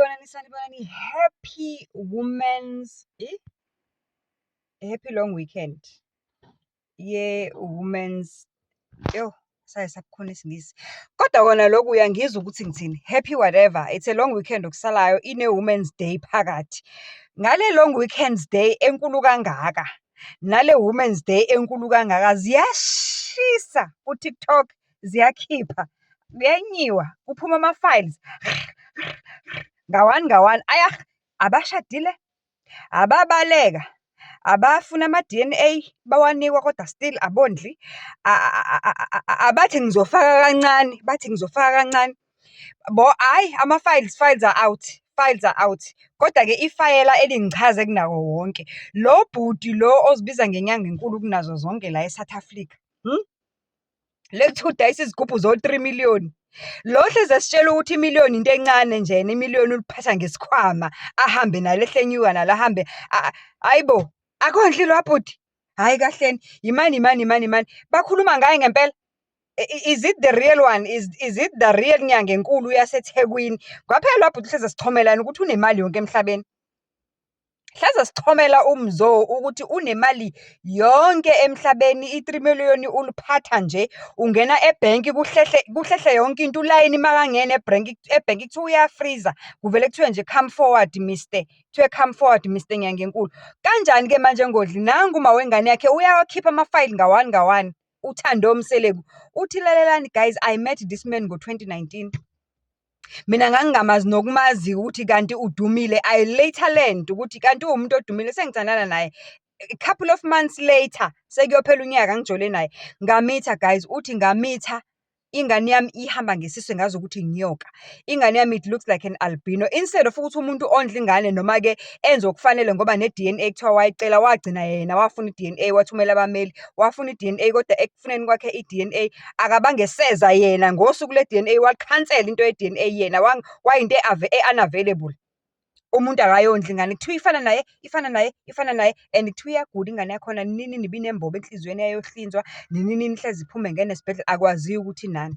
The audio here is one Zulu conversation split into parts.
Sanibonani. Happy Women's Happy long weekend. Yeah, Women's saye sabukhona isingisi. Kodwa kona lokhu uyangizwa ukuthi ngithini. Happy whatever. It's a long weekend okusalayo ine Women's Day phakathi. Ngale long weekend's day enkulu kangaka. Nale Women's Day enkulu kangaka ziyashisa ku TikTok, ziyakhipha. Kuyanyiwa, kuphuma ama files. Ngawani abashadile, ababaleka, abafuna ama DNA bawanikwa kodwa still abondli, abathi ngizofaka kancane, hayi ama files are out. Kodwa ke ifayela elingichaze kunako wonke lo bhuti lo ozibiza ngenyanga enkulu kunazo zonke la eSouth Africa, lethu udayisa izigubhu zo 3 million. Lo hleze sitshela ukuthi imiliyoni into encane nje, imiliyoni uliphatha ngesikhwama, ahambe nale hlenyuka nala ahambe. Hayibo, akondli lo bhuti. Hayi kahleni, imani. Bakhuluma ngaye ngempela. Is it the real one? Is it the real nyanga enkulu yaseThekwini? Kwaphela lo bhuti hleze sichomelana ukuthi unemali yonke emhlabeni. Hleze sichomela umzo ukuthi unemali yonke emhlabeni, i3 million uliphatha nje, ungena ebanki kuhlehle yonke into, ulayini makangena ebanki kuthiwa uyafreeza, kuvele kuthiwe nje come forward Mr nyanga enkulu. Kanjani ke manje Ngodli, nangu uma wengane yakhe uyawakhipha ama file ngawani. Uthando Mseleku uthi lalelani guys, I met this man ngo-2019. Mina ngangingamazi nokumazi ukuthi kanti udumile. I later learned ukuthi kanti umuntu odumile, sengithandana naye. A couple of months later sekuyophela unyaka ngijole naye. Ngamitha guys, uthi ngamitha ingane yami ihamba ngesiswe ngazi ukuthi ngiyoka. Ingane yami it looks like an albino. Instead of ukuthi umuntu ondla ingane noma ke enze okufanele ngoba ne DNA kuthiwa wayicela, wagcina yena wafuna i DNA, wathumela abameli, wafuna i DNA kodwa ekufuneni kwakhe i DNA akabangeseza yena ngosuku le DNA wakhansela into ye DNA yena wayinto unavailable. Umuntu akayondla ingane kuthiwa ifana naye and kuthiwa iyagula ingane yakhona, nini nibinembobo enhlizweni yayohlinzwa, nini hlezi iphume ngene esibhedlela, akwaziyo ukuthi nani.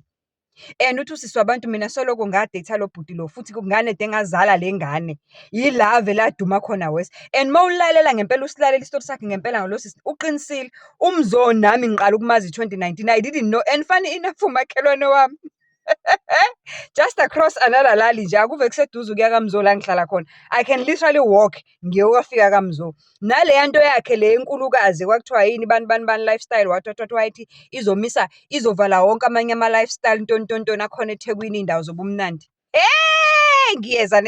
And uthi usisi wabantu, mina soloko ngadate lo bhuti lo, futhi kungane dengazala le ngane yilave laduma khona wes. And mawulalela ngempela, usilalela isitori sakhe ngempela ngalo sisi uqinisile. Umzo nami ngiqala ukumazi 2019, I didn't know. And funny enough umakhelwane wami just across another lali nje, akuve kuseduze ukuya kaMzo la ngihlala khona. I can literally walk ngiyokafika kaMzo. Nale yanto yakhe le enkulukazi kwakuthiwa yini bani lifestyle wathi izovala wonke amanye ama lifestyle ntonto nakhona eThekwini indawo zobumnandi. Ngiyeza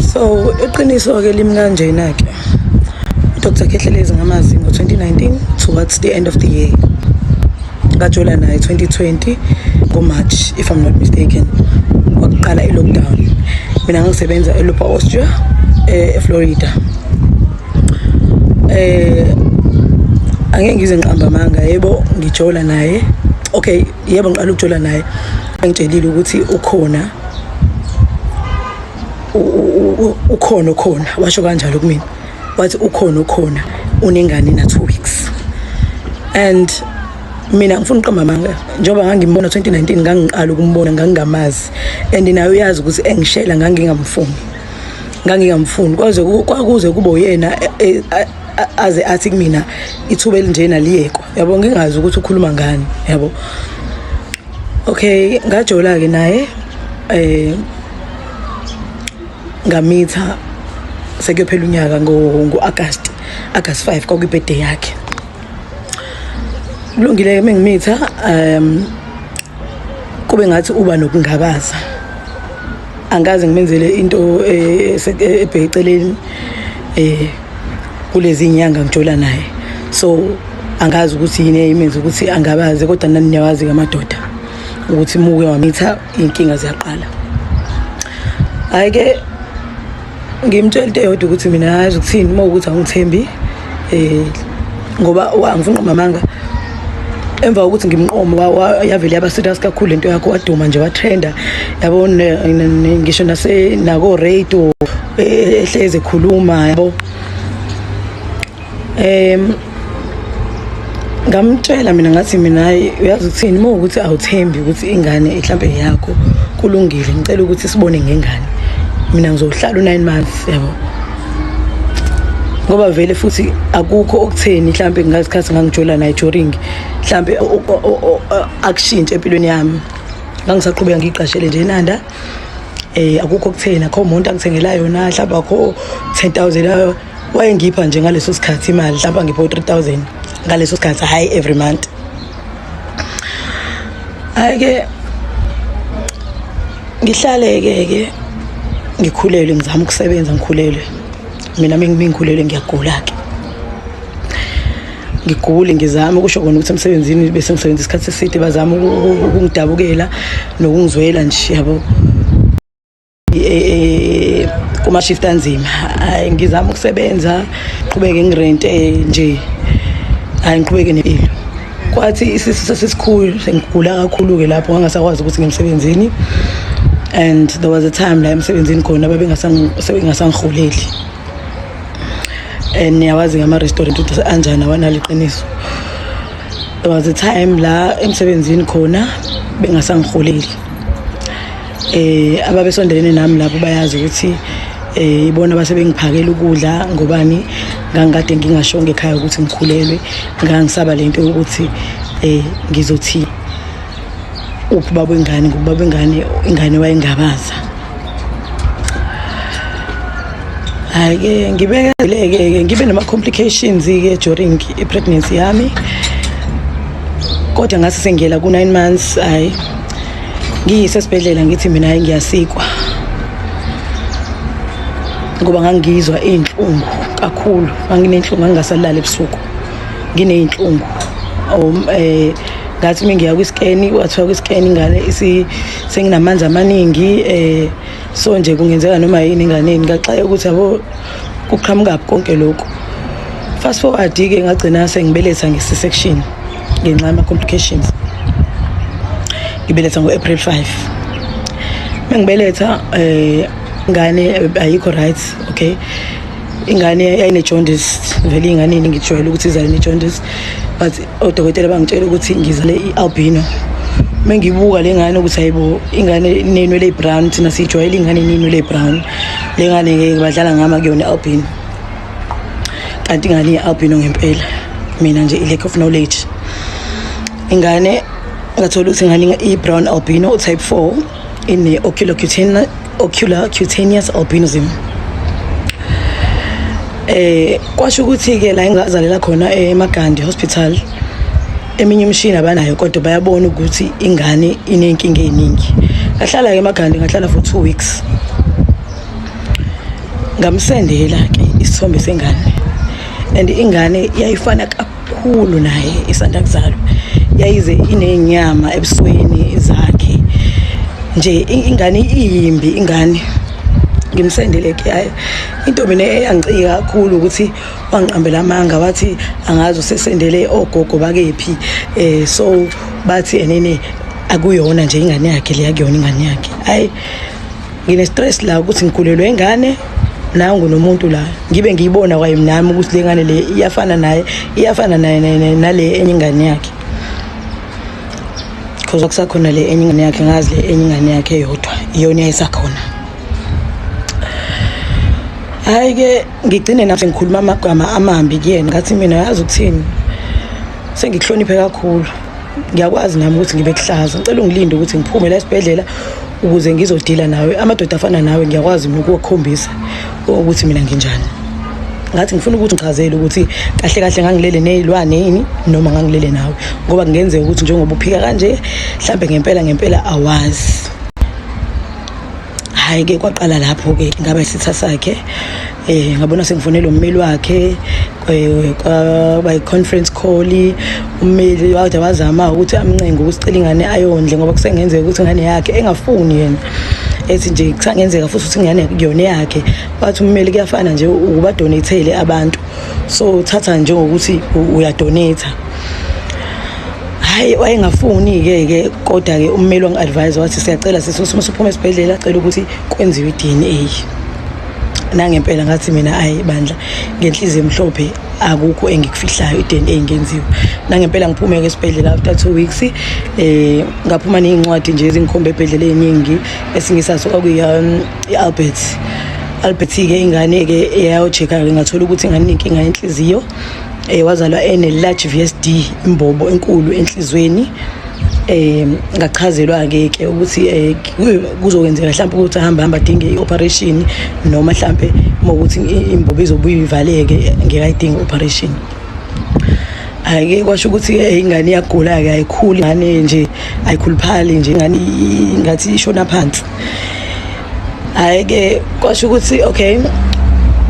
So iqiniso ke limi kanjena ke Dr. Khehlelezi ngamazi ngo-2019 towards the end of the year. Ngajola naye 2020 ngoMarch if I'm not mistaken, wakuqala i-lockdown. Mina ngisebenza eLupa Austria eFlorida. Angeke ngize ngiqamba amanga, yebo ngijola naye. Okay, yebo ngiqala ukujola naye. Ngitshelile ukuthi ukhona washo kanjalo kumina. Wathi ukhona unengane na 2 weeks. And mina ngifuna uqamba amanga njengoba ngangimbona 2019 ngangiqala ukumbona ngangingamazi, and nayo uyazi ukuthi engishela ngangingamfuni kwakuze kube uyena aze athi kumina ithuba elinjena liyekwa, yabo ngingazi ukuthi ukhuluma ngani, yabo. Okay, ngajola ke naye ngamitha sekuyophela unyaka ngo-August 5 kwakuyibirthday yakhe. Kulungile mengimitha kube ngathi uba nokungabaza, angaze ngimenzele into ebheceleni kulezi inyanga ngijola naye, so angazi ukuthi yini imenza ukuthi angabaze, kodwa nani niyawazi kamadoda ukuthi muke wamitha inkinga ziyaqala. Hayi ke ngimtshela into eyodwa ukuthi mina hayi ukuthini mawukuthi angithembi, ngoba angifuna uqamba emva ukuthi ngimnqomo yavele yaba serious kakhulu lento yakho, waduma nje watrenda, yabo ngisho nako radio ehleze khuluma, yabo. Ngamtshela mina ngathi mina hayi uyazi ukuthini mawukuthi awuthembi ukuthi ingane mhlambe yakho kulungile, ngicela ukuthi sibone ngengane. mina ngizohlala u9 months yabo. Ngoba vele futhi akukho okutheni mhlambe ngasikhathi ngangijola naye during mhlambe akushintshe empilweni yami. Ngangisaqhubeka ngiqashele nje eNanda. Akukho okutheni akho umuntu angithengela yona mhlawumbe akho 10,000 wayengipha nje ngaleso sikhathi imali mhlawumbe ngipho 3,000 ngaleso sikhathi hayi every month. Ayike ngihlaleke ngikhulelwe ngizama ukusebenza ngikhulelwe. Mina ngikhulelwe ngiyagula ke. Ngigule ngizama ukusho kona ukuthi emsebenzini bese ngisebenza isikhathi eside bazama ukungidabukela nokungizwela nje yabo. Kuma shift anzima ngizama ukusebenza qhubeke ngirente nje ngiqhubeke nempilo. Kwathi isisu sesikhulu sengigula kakhulu ke lapho ngangasakwazi ukuthi ngimsebenzini, and there was a time la emsebenzini khona babengasangihuleli. And niyawazi ngama restaurant ukuthi anjani awanali iqiniso. There was a time la emsebenzini khona bengasangihuleli. Ababesondelene nami lapho bayazi ukuthi ibona basebengiphakela ukudla ngobani ngangikade ngingashonge ekhaya ukuthi ngikhulelwe, ngangisaba lento ukuthi ngizothi ubaba wengane ngubaba wengane ingane wayengabaza. Hayi ngibeke ngibe nama complications ke during pregnancy yami, kodwa ngase sengiyela ku 9 months hayi ngiyisesibhedlela ngithi mina hayi ngiyasikwa ngoba ngangizwa inhlungu kakhulu, nganginenhlungu ngangasalala ebusuku ngineyinhlungu. Ngathi mingiya kwi-scan wathiwa kwi-scan ingane senginamanzi amaningi, so nje kungenzeka noma yini inganeni. Ngaxaya ukuthi yabo kuqhamuka konke lokho. Fast forward ke ngagcina sengibeletha nge-C-section ngenxa yama complications. Ngibeletha ngo-April 5. Mengibeletha ingane ayikho right, okay. Ingane yayine jaundice, vele ingane ngijwayele ukuthi izale ne jaundice, but odokotela bangitshela ukuthi ngizale i-albino. Mengibuka lengane ukuthi hayibo ingane inenwele ebrown, thina sijwayele ingane inenwele ebrown. Lengane ke badlala ngama kuyona albino. Kanti ingane i-albino ngempela. Mina nje lack of knowledge. Ingane ngathola ukuthi ingane i-brown albino type 4 in ocular cutaneous albinism. Kwasho ukuthi ke la engazalela khona eMagandi Hospital eminye imishini abanayo kodwa bayabona ukuthi ingane inenkinga eziningi. Ngahlala ke eMagandi, ngahlala for 2 weeks. Ngamsendela ke isithombe sengane, and ingane yayifana kakhulu naye isanda kuzalwa, yayize inenyama ebusweni zakhe nje, ingane iyimbi ingane. Ngimsendele ke hayi into mina eyangicika kakhulu ukuthi wangiqambela amanga, wathi angazi usesendele ogogo bakephi, so bathi enene akuyona nje ingane yakhe le yakuyona ingane yakhe. Hayi ngine stress la ukuthi ngikhulelwe ingane nangu nomuntu la, ngibe ngiyibona kwaye nami ukuthi le ngane le iyafana naye nale enye ingane yakhe, because akusakhona le enye ingane yakhe, ngazi le enye ingane yakhe eyodwa iyona esakhona. Hayi ke ngigcine nami sengikhuluma amagama amambi kuyena, ngathi mina yazi ukuthini sengikuhloniphe kakhulu, ngiyakwazi nami ukuthi ngibe kuhlaza, ngicela ungilinde ukuthi ngiphume la esibhedlela ukuze ngizodila nawe, amadoda afana nawe ngiyakwazi ukukukhombisa ukuthi mina nginjani. Ngathi ngifuna ukuthi ngichazele ukuthi kahle kahle ngangilele nezilwane yini noma ngangilele nawe, ngoba kungenzeka ukuthi njengoba uphika kanje mhlambe ngempela awazi. Hayi ke kwaqala lapho ke ngaba isitha sakhe, ngabona sengifonela ummeli wakhe kwaba i-conference call. Ummeli wade wazama ukuthi amncenga ukusicela ingane ayondle ngoba kusengenzeka ukuthi ingane yakhe engafuni yena, ethi nje kusangenzeka futhi ukuthi ingane kuyona yakhe, bathi ummeli kuyafana nje ukuba donate abantu, so thatha nje ngokuthi uyadonate. Hayi wayengafuni ke kodwa ke ummeli wangi-advise wathi siyacela sisosuma siphuma esibhedlela acela ukuthi kwenziwe i-DNA. Nangempela ngathi mina ayi bandla ngenhliziyo emhlophe akukho engikufihlayo, i-DNA ingenziwe. nangempela ngiphume-ke esibhedlela after 2 weeks ngaphuma ney'ncwadi nje ezingikhomba ebhedlela ey'ningi esingisaso i-Albert-ke ingane-ke yayo-check-a-ke ngathola ukuthi ingane inenkinga yenhliziyo wazalwa ene-large VSD imbobo enkulu enhlizweni ngachazelwa-ke ukuthi kuzokwenzeka mhlawumpe ukuthi ahamba adinge i-operation noma mhlawumpe uma ukuthi imbobo izobuye ivaleke ngekayidinge i-operation. Hhayi-ke kwasho ukuthi ingane iyagula-ke ayikhuli ingane nje ayikhuluphali nje ingane ngathi ishona phansi. Hhayi-ke kwasho ukuthi okay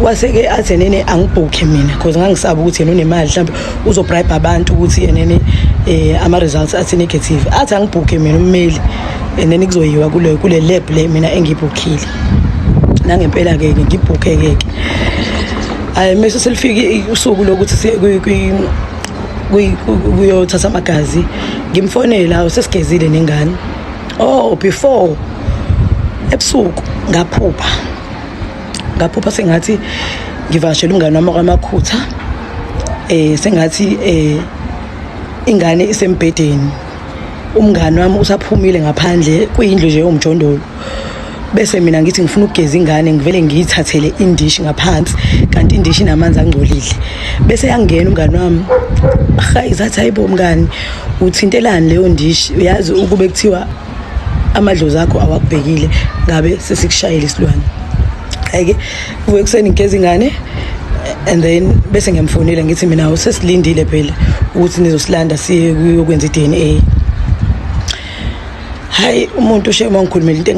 wase-ke athi yenene angibhukhe mina because ngangisaba ukuthi yena unemali mhlawumbe uzobribe abantu ukuthi yenene ama-results athi negative. Athi angibhukhe mina ummeli yenene kuzoyiwa kule lab le mina engiyibhukhile. Nangempela-ke ngibhukhe-ke hhayi mese selifike usuku lokuthi kuyothatha amagazi ngimfonela sesigezile nengane before ebusuku ngaphupha sengathi ngivashela umngane wami kwamakhutha sengathi ingane isembhedeni umngane wami usaphumile ngaphandle kuyindlu nje yomjondolo bese mina ngithi ngifuna ukugeza ingane ngivele ngiyithathele indishi ngaphansi kanti indishi inamanzi angcolile bese yangena umngane wami izathi hayibo mngani uthintelani leyo ndishi uyazi ukube kuthiwa amadlozi akho awakubhekile ngabe sesikushayela isilwane. Hhayi-ke kuvuke kuseni ngigeza ingane and then bese ngiyamfonela ngithi mina sesilindile phela ukuthi nizosilanda siye kuyokwenza i-DNA. Hayi umuntu shema ngikhulumela into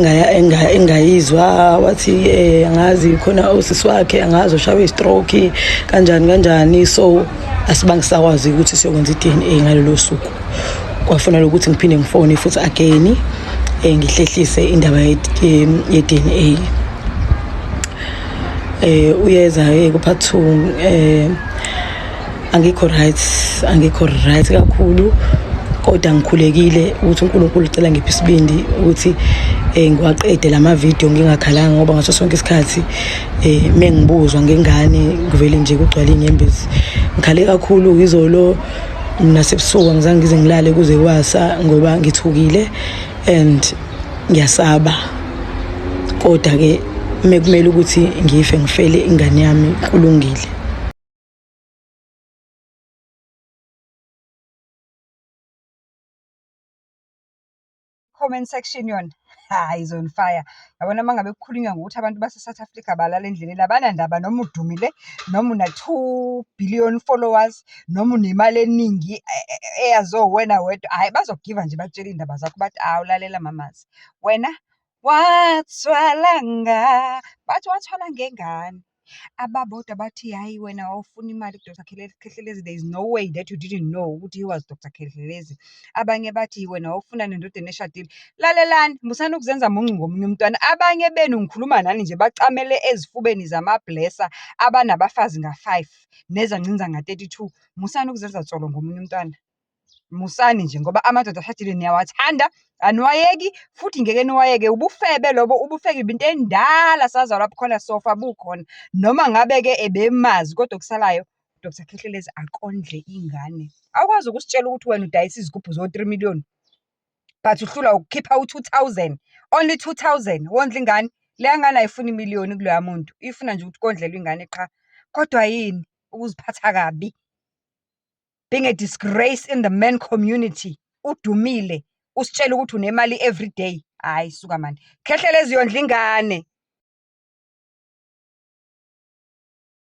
engayizwa wathi angazi khona usisi wakhe angazi ushawe i-stroke kanjani so asibangisakwazi ukuthi siyokwenza i-DNA ngalelo suku. Kwafanele ukuthi ngiphinde ngifone futhi again ngihlehlise indaba ye-DNA. Uyeza kuphathu angikho right kakhulu kodwa ngikhulekile ukuthi uNkulunkulu ucela ngiphe isibindi ukuthi ngiwaqede lama video ngingakhalanga ngoba ngaso sonke isikhathi mengibuzwa ngengane ngivele nje kugcwala inyembezi. Ngikhale kakhulu izolo nasebusuku ngizange ngize ngilale kuze kwasa ngoba ngithukile and ngiyasaba kodwa ke mekumele ukuthi ngife ngifele ingane yami kulungile. Comment section yona is on fire. Yabona mangabe kukhulunywa ngokuthi abantu base South Africa balala endleleni abanandaba noma udumile noma una 2 billion followers noma unemali eningi eyazowena wedwa hayi bazokugiva nje bakutshela indaba zakho bathi awulalela mamazi wena wathwalanga bathi wathwala ngengane ababoda bathi hayi wena awufuna imali kuDr Khehlelezi. There is no way that you didn't know ukuthi he was Dr Khehlelezi. Abanye bathi wena awufuna nendodana eshadile. Lalelani musana ukuzenza muncu ngomunye umntwana. Abanye benu ngikhuluma nani nje bacamele ezifubeni zamablessa abanabafazi nga5 nezancinza nga32. Musana ukuzenza tsolo ngomunye umntwana. Musani nje ngoba amadoda ashadile niyawathanda aniwayeki futhi ngeke niwayeke. Ubufebe lobo ubufeke ibinto endala sazalwa bukhona sofa bukhona noma ngabe ke ebemazi kodwa kusalayo Dr Khehlelezi akondle ingane. Awukwazi ukusitshela ukuthi wena udayisa izigubhu zo3 million but uhlula ukukhipha u2000 only 2000 wondla ingane. Le ngane ayifuni imiliyoni kuloya muntu ifuna nje ukuthi kondlelwe ingane qha. Kodwa yini ukuziphatha kabi, being a disgrace in the man community. Udumile usitshela ukuthi unemali every day. Hayi suka manje Khehlelezi yondla ingane.